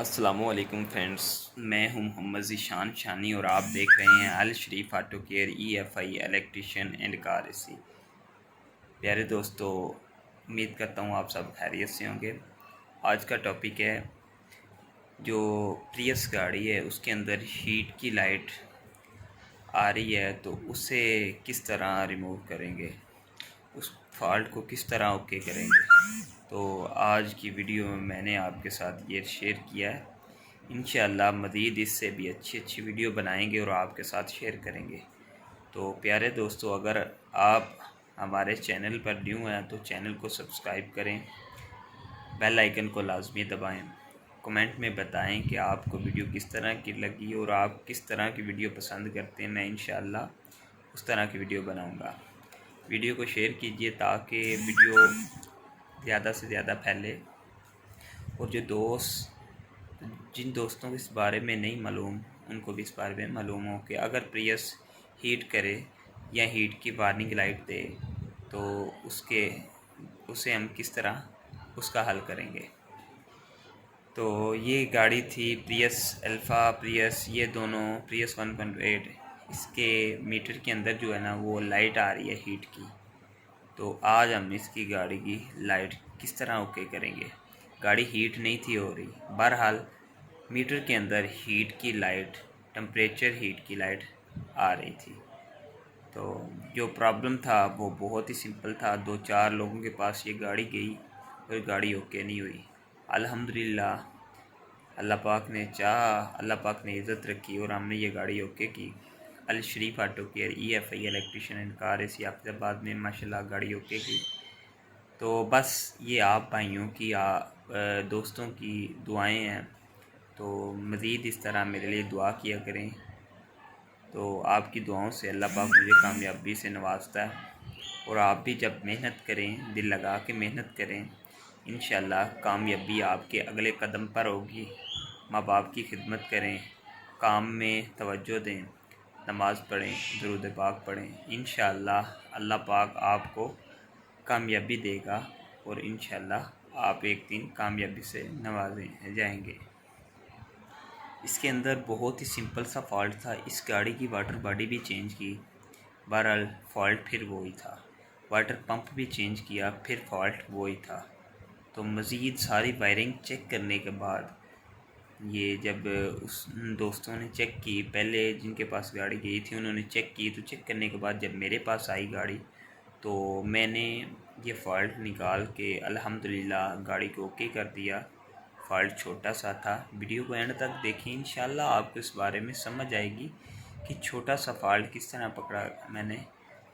अस्सलामुअलैकुम फ्रेंड्स, मैं हूं मोहम्मद ज़ीशान शानी और आप देख रहे हैं Al Sharif auto care EFI electrician and car AC. प्यारे दोस्तों, उम्मीद करता हूं आप सब खैरियत से होंगे। आज का टॉपिक है जो प्रियस गाड़ी है उसके अंदर हीट की लाइट आ रही है तो उसे किस तरह रिमूव करेंगे, उस फॉल्ट को किस तरह ओके करेंगे। तो आज की वीडियो में मैंने आपके साथ ये शेयर किया है। इंशाअल्लाह मज़ीद इससे भी अच्छी वीडियो बनाएंगे और आपके साथ शेयर करेंगे। तो प्यारे दोस्तों, अगर आप हमारे चैनल पर न्यू हैं तो चैनल को सब्सक्राइब करें, बेल आइकन को लाजमी दबाएं, कमेंट में बताएं कि आपको वीडियो किस तरह की लगी और आप किस तरह की वीडियो पसंद करते हैं। मैं इंशाअल्लाह उस तरह की वीडियो बनाऊंगा। वीडियो को शेयर कीजिए ताकि वीडियो ज़्यादा से ज़्यादा फैले और जिन दोस्तों को इस बारे में नहीं मालूम उनको भी इस बारे में मालूम हो कि अगर प्रियस हीट करे या हीट की वार्निंग लाइट दे तो उसे हम किस तरह उसका हल करेंगे। तो ये गाड़ी थी प्रियस अल्फ़ा, प्रियस, ये दोनों प्रियस 1.8। इसके मीटर के अंदर जो है ना वो लाइट आ रही है हीट की। तो आज हम इसकी गाड़ी की लाइट किस तरह ओके करेंगे। गाड़ी हीट नहीं थी हो रही, बहरहाल मीटर के अंदर हीट की लाइट, टेम्परेचर हीट की लाइट आ रही थी। तो जो प्रॉब्लम था वो बहुत ही सिंपल था। 2-4 लोगों के पास ये गाड़ी गई और गाड़ी ओके नहीं हुई। अल्हम्दुलिल्लाह अल्लाह पाक ने चाहा, अल्लाह पाक ने इज़्ज़त रखी और हमने ये गाड़ी ओके की। Al Sharif auto care EFI electrician and car AC Aftabad में माशाल्लाह गाड़ी ओके की। तो बस ये आप भाइयों की दोस्तों की दुआएं हैं। तो मज़ीद इस तरह मेरे लिए दुआ किया करें। तो आपकी दुआओं से अल्लाह पाक मुझे कामयाबी से नवाजता है और आप भी जब मेहनत करें, दिल लगा के मेहनत करें, इंशाअल्लाह कामयाबी आपके अगले कदम पर होगी। माँ बाप की खिदमत करें, काम में तवज्जो दें, नमाज़ पढ़ें, दुरूद पाक पढ़ें। इंशाअल्लाह अल्लाह पाक आपको कामयाबी देगा और इंशाअल्लाह आप एक दिन कामयाबी से नवाजे जाएंगे। इसके अंदर बहुत ही सिंपल सा फॉल्ट था। इस गाड़ी की वाटर बॉडी भी चेंज की, बहरहाल फॉल्ट फिर वही था। वाटर पंप भी चेंज किया, फिर फॉल्ट वही था। तो मज़ीद सारी वायरिंग चेक करने के बाद ये जब उस दोस्तों ने चेक की, पहले जिनके पास गाड़ी गई थी उन्होंने चेक की, तो चेक करने के बाद जब मेरे पास आई गाड़ी तो मैंने ये फ़ॉल्ट निकाल के अल्हम्दुलिल्लाह गाड़ी को ओके कर दिया। फ़ॉल्ट छोटा सा था। वीडियो को एंड तक देखें, इंशाल्लाह आपको इस बारे में समझ आएगी कि छोटा सा फ़ॉल्ट किस तरह पकड़ा मैंने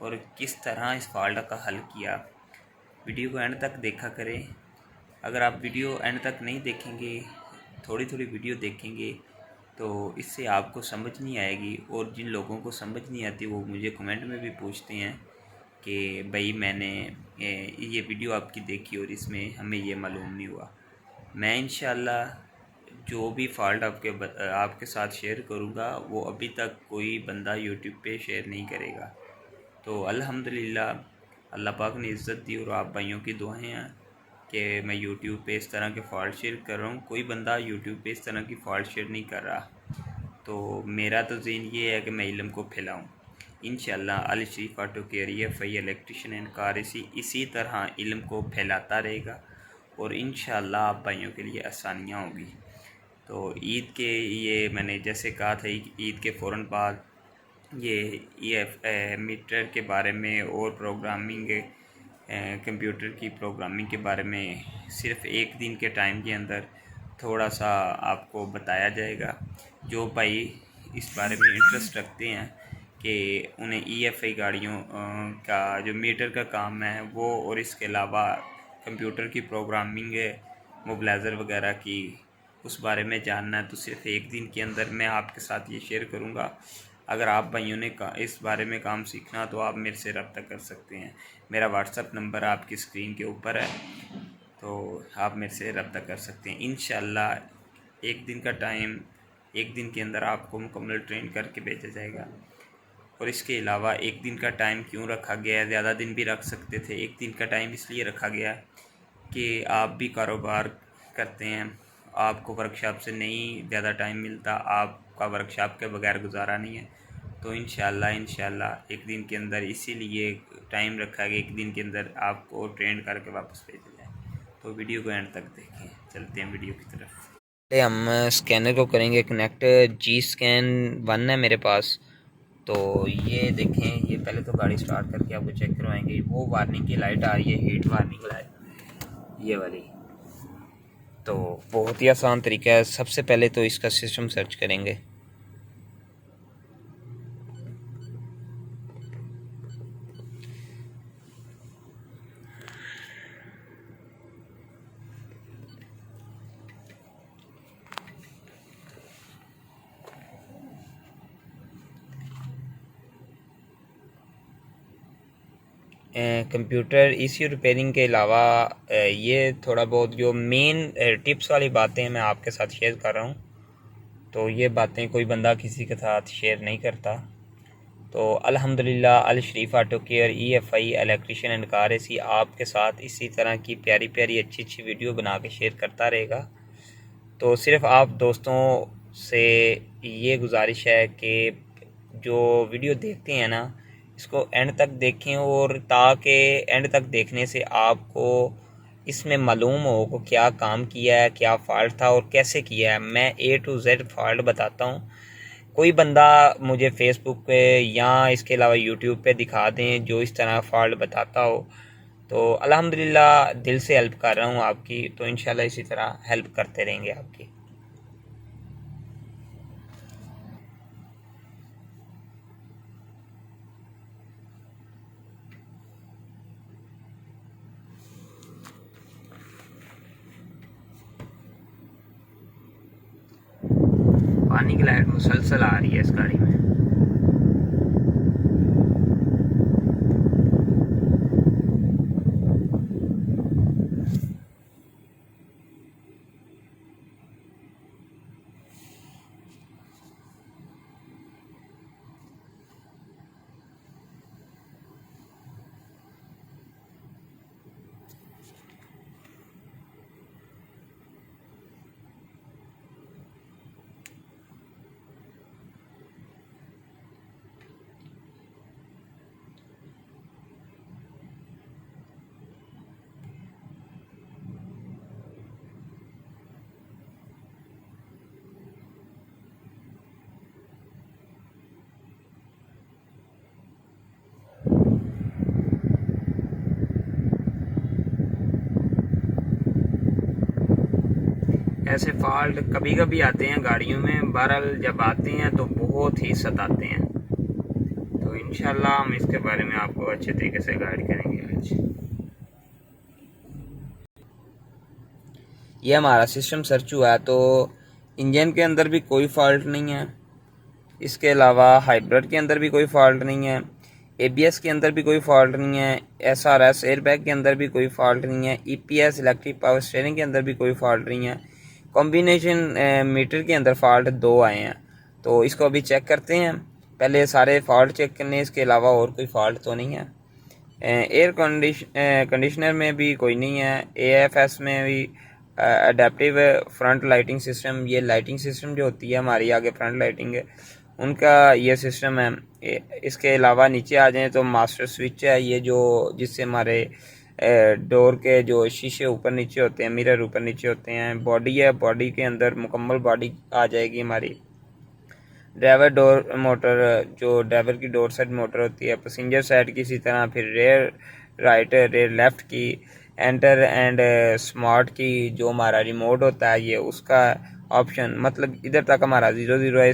और किस तरह इस फॉल्ट का हल किया। वीडियो को एंड तक देखा करें। अगर आप वीडियो एंड तक नहीं देखेंगे, थोड़ी वीडियो देखेंगे तो इससे आपको समझ नहीं आएगी। और जिन लोगों को समझ नहीं आती वो मुझे कमेंट में भी पूछते हैं कि भाई मैंने ये वीडियो आपकी देखी और इसमें हमें ये मालूम नहीं हुआ। मैं इंशाल्लाह जो भी फॉल्ट आपके साथ शेयर करूँगा वो अभी तक कोई बंदा यूट्यूब पे शेयर नहीं करेगा। तो अल्हम्दुलिल्लाह अल्लाह पाक ने इज़्ज़त दी और आप भाइयों की दुआएं हैं कि मैं यूट्यूब पे इस तरह के फॉल्ट शेयर कर रहा हूँ। कोई बंदा यूट्यूब पे इस तरह की फॉल्ट शेयर नहीं कर रहा। तो मेरा तो ज़हन ये है कि मैं इल्म को फैलाऊँ। इंशाअल्लाह Al Sharif auto care EFI electrician and car AC इसी तरह इल्म को फैलाता रहेगा और इंशाअल्लाह आप भाइयों के लिए आसानियाँ होगी। तो ईद के ये मैंने जैसे कहा था ईद के फ़ौरन बाद ये मीटर के बारे में और प्रोग्रामिंग, कंप्यूटर की प्रोग्रामिंग के बारे में सिर्फ़ एक दिन के टाइम के अंदर थोड़ा सा आपको बताया जाएगा। जो भाई इस बारे में इंटरेस्ट रखते हैं कि उन्हें EFI गाड़ियों का जो मीटर का काम है वो और इसके अलावा कंप्यूटर की प्रोग्रामिंग, मोबिलाइज़र वगैरह की उस बारे में जानना है तो सिर्फ़ एक दिन के अंदर मैं आपके साथ ये शेयर करूँगा। अगर आप भाइयों ने इस बारे में काम सीखना तो आप मेरे से रब्ता कर सकते हैं। मेरा व्हाट्सअप नंबर आपकी स्क्रीन के ऊपर है, तो आप मेरे से रब्ता कर सकते हैं। इंशाअल्लाह एक दिन का टाइम, एक दिन के अंदर आपको मुकम्मल ट्रेन करके भेजा जाएगा। और इसके अलावा एक दिन का टाइम क्यों रखा गया है, ज़्यादा दिन भी रख सकते थे। एक दिन का टाइम इसलिए रखा गया कि आप भी कारोबार करते हैं, आपको वर्कशॉप से नहीं ज़्यादा टाइम मिलता, आपका वर्कशॉप के बगैर गुजारा नहीं है। तो इंशाल्लाह एक दिन के अंदर, इसीलिए टाइम रखा है कि एक दिन के अंदर आपको ट्रेंड करके वापस भेजा जाए। तो वीडियो को एंड तक देखें। चलते हैं वीडियो की तरफ। हम स्कैनर को करेंगे कनेक्ट। G-Scan 1 है मेरे पास। तो ये देखें, ये पहले तो गाड़ी स्टार्ट करके आपको चेक करवाएंगे। वो वार्निंग की लाइट आ रही है, हीट वार्निंग लाइट, ये वाली। तो बहुत ही आसान तरीका है। सबसे पहले तो इसका सिस्टम सर्च करेंगे। कंप्यूटर ECU रिपेयरिंग के अलावा ये थोड़ा बहुत जो मेन टिप्स वाली बातें मैं आपके साथ शेयर कर रहा हूँ। तो ये बातें कोई बंदा किसी के साथ शेयर नहीं करता। तो अल्हम्दुलिल्लाह Al Sharif auto care EFI electrician and car AC आपके साथ इसी तरह की प्यारी प्यारी अच्छी अच्छी वीडियो बना के शेयर करता रहेगा। तो सिर्फ आप दोस्तों से ये गुजारिश है कि जो वीडियो देखते हैं ना, इसको एंड तक देखें, और ताकि एंड तक देखने से आपको इसमें मालूम हो कि क्या काम किया है, क्या फ़ॉल्ट था और कैसे किया है। मैं A to Z फ़ॉल्ट बताता हूँ। कोई बंदा मुझे फ़ेसबुक पे या इसके अलावा यूट्यूब पे दिखा दें जो इस तरह फ़ॉल्ट बताता हो, तो अल्हम्दुलिल्लाह दिल से हेल्प कर रहा हूँ आपकी। तो इंशाल्लाह इसी तरह हेल्प करते रहेंगे आपकी। पानी की लाइट मुसलसल आ रही है इस गाड़ी में। ऐसे फॉल्ट कभी कभी आते हैं गाड़ियों में, बहरहाल जब आते हैं तो बहुत ही सताते हैं। तो इंशाल्लाह हम इसके बारे में आपको अच्छे तरीके से गाइड करेंगे आज। ये हमारा सिस्टम सर्च हुआ है, तो इंजन के अंदर भी कोई फॉल्ट नहीं है, इसके अलावा हाइब्रिड के अंदर भी कोई फॉल्ट नहीं है, ABS के अंदर भी कोई फॉल्ट नहीं है, SRS एयरबैग के अंदर भी कोई फॉल्ट नहीं है, EPS इलेक्ट्रिक पावर स्टीयरिंग के अंदर भी कोई फॉल्ट नहीं है। कॉम्बिनेशन मीटर के अंदर फॉल्ट 2 आए हैं। तो इसको अभी चेक करते हैं। पहले सारे फॉल्ट चेक करने, इसके अलावा और कोई फॉल्ट तो नहीं है। एयर कंडीशनर में भी कोई नहीं है। AFS में भी अडेप्टिव फ्रंट लाइटिंग सिस्टम, ये लाइटिंग सिस्टम जो होती है हमारी आगे फ्रंट लाइटिंग है, उनका ये सिस्टम है। इसके अलावा नीचे आ जाएं तो मास्टर स्विच है, ये जो जिससे हमारे डोर के जो शीशे ऊपर नीचे होते हैं, मिरर ऊपर नीचे होते हैं। बॉडी है, बॉडी के अंदर मुकम्मल बॉडी आ जाएगी हमारी। ड्राइवर डोर मोटर, जो ड्राइवर की डोर साइड मोटर होती है, पैसेंजर साइड की इसी तरह। फिर रेयर राइट, रेयर लेफ्ट की, एंटर एंड स्मार्ट की जो हमारा रिमोट होता है, ये उसका ऑप्शन, मतलब इधर तक हमारा 0 है।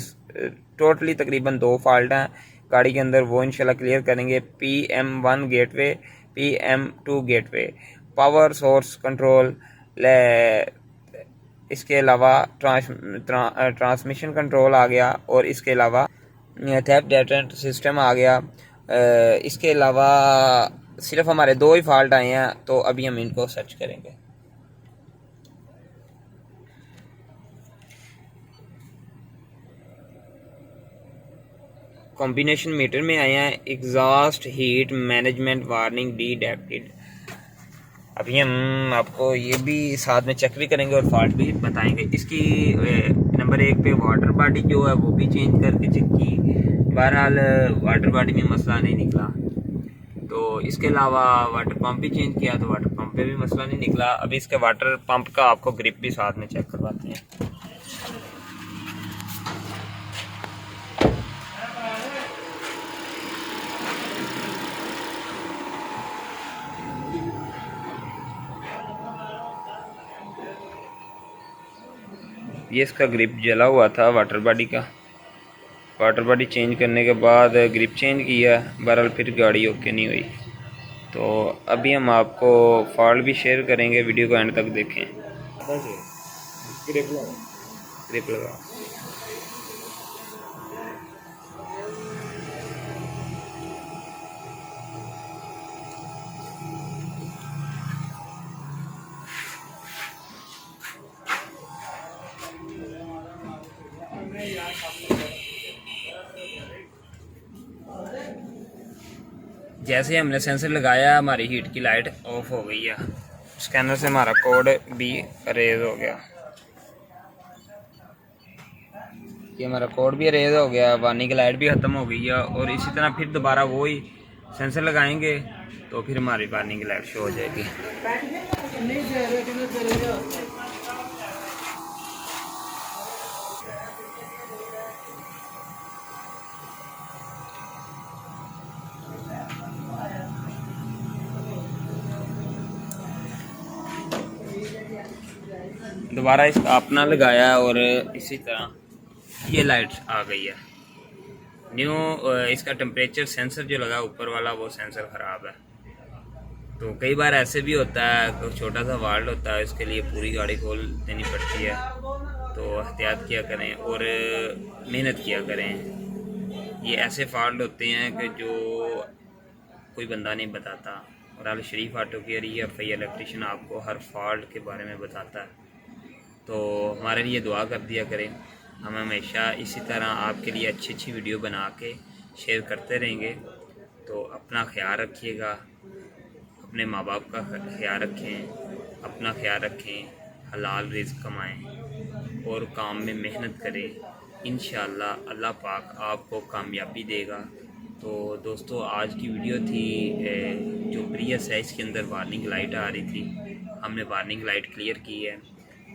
टोटली तकरीबन 2 फॉल्ट हैं गाड़ी के अंदर, वो इंशाल्लाह क्लियर करेंगे। PM1 gateway, PM2 gateway, power source control, इसके अलावा ट्रांसमिशन कंट्रोल आ गया, और इसके अलावा थेफ्ट डिटेक्ट सिस्टम आ गया। इसके अलावा सिर्फ हमारे 2 ही फॉल्ट आए हैं, तो अभी हम इनको सर्च करेंगे। कॉम्बिनेशन मीटर में आए हैं, exhaust heat management warning detected. अभी हम आपको ये भी साथ में चेक भी करेंगे और फॉल्ट भी बताएंगे। इसकी नंबर 1 पे वाटर बॉडी जो है वो भी चेंज करके चेक की, बहरहाल वाटर बॉडी में मसला नहीं निकला। तो इसके अलावा वाटर पंप भी चेंज किया तो वाटर पंप पे भी मसला नहीं निकला। अभी इसके वाटर पंप का आपको ग्रिप भी साथ में चेक करवाते हैं। ये इसका ग्रिप जला हुआ था वाटर बॉडी का, वाटर बॉडी चेंज करने के बाद ग्रिप चेंज किया, बहरहाल फिर गाड़ी ओके नहीं हुई। तो अभी हम आपको फॉल्ट भी शेयर करेंगे, वीडियो को एंड तक देखें। ग्रिप लगा जैसे हमने सेंसर लगाया हमारी हीट की लाइट ऑफ हो गई है, स्कैनर से हमारा कोड भी अरेज हो गया। ये हमारा कोड भी अरेज हो गया, वार्निंग की लाइट भी ख़त्म हो गई है। और इसी तरह फिर दोबारा वही सेंसर लगाएंगे तो फिर हमारी वार्निंग की लाइट शो हो जाएगी। दोबारा इसका अपना लगाया और इसी तरह ये लाइट आ गई है न्यू। इसका टेम्परेचर सेंसर जो लगा ऊपर वाला वो सेंसर ख़राब है। तो कई बार ऐसे भी होता है कि छोटा सा वाल्ट होता है, इसके लिए पूरी गाड़ी खोल देनी पड़ती है। तो एहतियात किया करें और मेहनत किया करें। ये ऐसे फॉल्ट होते हैं कि जो कोई बंदा नहीं बताता, और अल Sharif auto care EFI electrician आपको हर फॉल्ट के बारे में बताता है। तो हमारे लिए दुआ कर दिया करें। हम हमेशा इसी तरह आपके लिए अच्छी अच्छी वीडियो बना के शेयर करते रहेंगे। तो अपना ख्याल रखिएगा, अपने माँ बाप का ख्याल रखें, अपना ख्याल रखें, हलाल रिज़्क़ कमाएं और काम में मेहनत करें। इंशाअल्लाह अल्लाह पाक आपको कामयाबी देगा। तो दोस्तों आज की वीडियो थी जो प्रियस है, इसके अंदर वार्निंग लाइट आ रही थी, हमने वार्निंग लाइट क्लियर की है।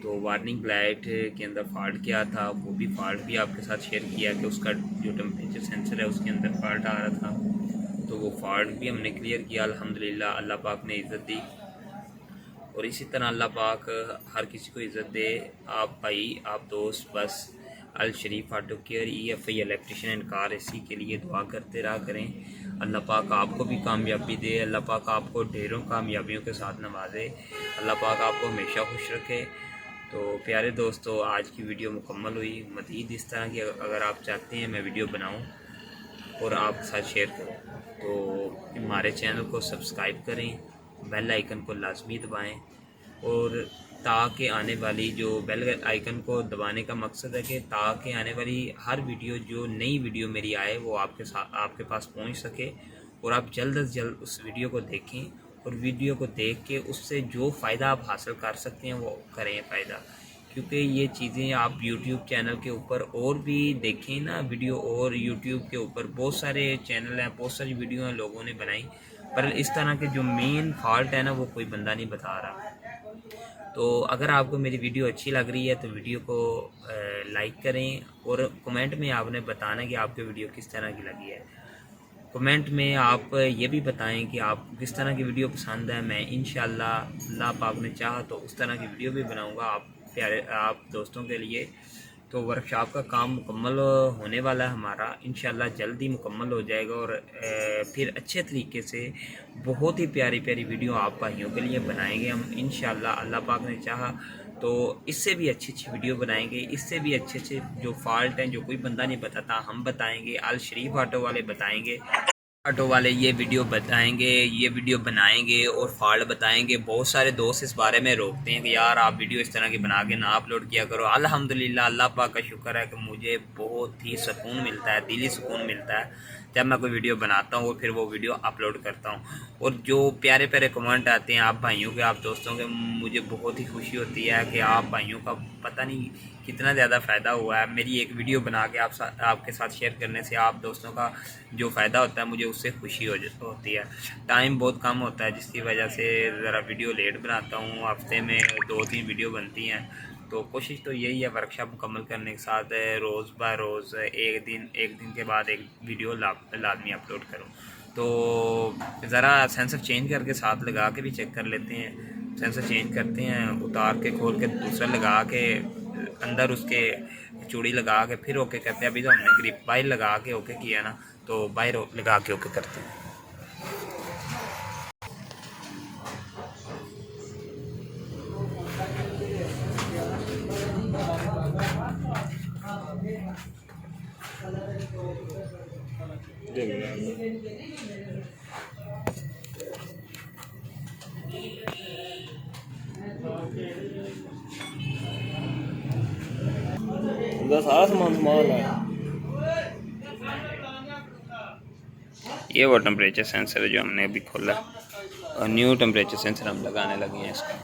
तो वार्निंग लाइट के अंदर फॉल्ट क्या था वो भी फॉल्ट भी आपके साथ शेयर किया कि उसका जो टेम्परेचर सेंसर है उसके अंदर फॉल्ट आ रहा था। तो वो फॉल्ट भी हमने क्लियर किया अल्हम्दुलिल्लाह। अल्लाह पाक ने इज़्ज़त दी और इसी तरह अल्लाह पाक हर किसी को इज़्ज़त दे। आप भाई, आप दोस्त बस Al Sharif auto care EFI electrician and car AC के लिए दुआ करते रहा करें। अल्लाह पाक आपको भी कामयाबी दे, अल्लाह पाक आपको ढेरों कामयाबियों के साथ नवाजे, अल्लाह पाक आपको हमेशा खुश रखे। तो प्यारे दोस्तों आज की वीडियो मुकम्मल हुई। मज़ीद इस तरह की अगर आप चाहते हैं मैं वीडियो बनाऊं और आपके साथ शेयर करूं तो हमारे चैनल को सब्सक्राइब करें, बेल आइकन को लाजमी दबाएं। और ताकि आने वाली जो बेल आइकन को दबाने का मकसद है कि ताकि आने वाली हर वीडियो जो नई वीडियो मेरी आए वो आपके पास पहुंच सके और आप जल्द अज जल्द उस वीडियो को देखें और वीडियो को देख के उससे जो फ़ायदा आप हासिल कर सकते हैं वो करें फ़ायदा। क्योंकि ये चीज़ें आप YouTube चैनल के ऊपर और भी देखें ना वीडियो, और YouTube के ऊपर बहुत सारे चैनल हैं, बहुत सारी वीडियो हैं लोगों ने बनाई, पर इस तरह के जो मेन फॉल्ट है ना वो कोई बंदा नहीं बता रहा। तो अगर आपको मेरी वीडियो अच्छी लग रही है तो वीडियो को लाइक करें और कमेंट में आपने बताना कि आपको वीडियो किस तरह की लगी है। कमेंट में आप ये भी बताएं कि आपको किस तरह की वीडियो पसंद है। मैं इंशाल्लाह अल्लाह पाक ने चाहा तो उस तरह की वीडियो भी बनाऊंगा आप दोस्तों के लिए। तो वर्कशॉप का काम मुकम्मल होने वाला है हमारा, इंशाल्लाह जल्दी मुकम्मल हो जाएगा और फिर अच्छे तरीके से बहुत ही प्यारी प्यारी वीडियो आप भाइयों के लिए बनाएंगे हम इंशाल्लाह। अल्लाह पाक ने चाहा तो इससे भी अच्छी अच्छी वीडियो बनाएंगे, इससे भी अच्छे अच्छे जो फॉल्ट हैं जो कोई बंदा नहीं बताता हम बताएंगे, अल शरीफ ऑटो वाले बताएंगे, ऑटो वाले ये वीडियो बताएंगे, ये वीडियो बनाएंगे और फॉल्ट बताएंगे। बहुत सारे दोस्त इस बारे में रोकते हैं कि यार आप वीडियो इस तरह की बना के ना अपलोड किया करो। अल्हम्दुलिल्लाह अल्लाह पाक का शुक्र है कि मुझे बहुत ही सुकून मिलता है, दिली सुकून मिलता है जब मैं कोई वीडियो बनाता हूँ और फिर वो वीडियो अपलोड करता हूँ। और जो प्यारे प्यारे कमेंट आते हैं आप भाइयों के, आप दोस्तों के, मुझे बहुत ही खुशी होती है कि आप भाइयों का पता नहीं कितना ज़्यादा फ़ायदा हुआ है। मेरी एक वीडियो बना के आपके साथ शेयर करने से आप दोस्तों का जो फ़ायदा होता है मुझे उससे खुशी होती है। टाइम बहुत कम होता है जिसकी वजह से ज़रा वीडियो लेट बनाता हूँ, हफ्ते में 2-3 वीडियो बनती हैं। तो कोशिश तो यही है वर्कशॉप मुकम्मल करने के साथ रोज़ बाय रोज़ एक दिन के बाद एक वीडियो लाजमी अपलोड करूँ। तो ज़रा सेंसर चेंज करके साथ लगा के भी चेक कर लेते हैं। सेंसर चेंज करते हैं, उतार के खोल के दूसरा लगा के अंदर उसके चूड़ी लगा के फिर ओके करते हैं। अभी तो हमने ग्रिप बाहर लगा के ओके किया ना, तो बाहर लगा के ओके करते हैं। सारा सामान संभाल है। ये वो टेम्परेचर सेंसर है जो हमने अभी खोला और न्यू टेम्परेचर सेंसर हम लगाने लगे हैं इसका।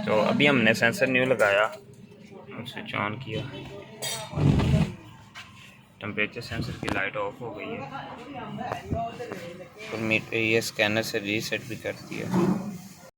तो अभी हमने सेंसर न्यू लगाया, स्विच ऑन किया, टेम्परेचर सेंसर की लाइट ऑफ हो गई है और ये स्कैनर से रीसेट भी कर दिया।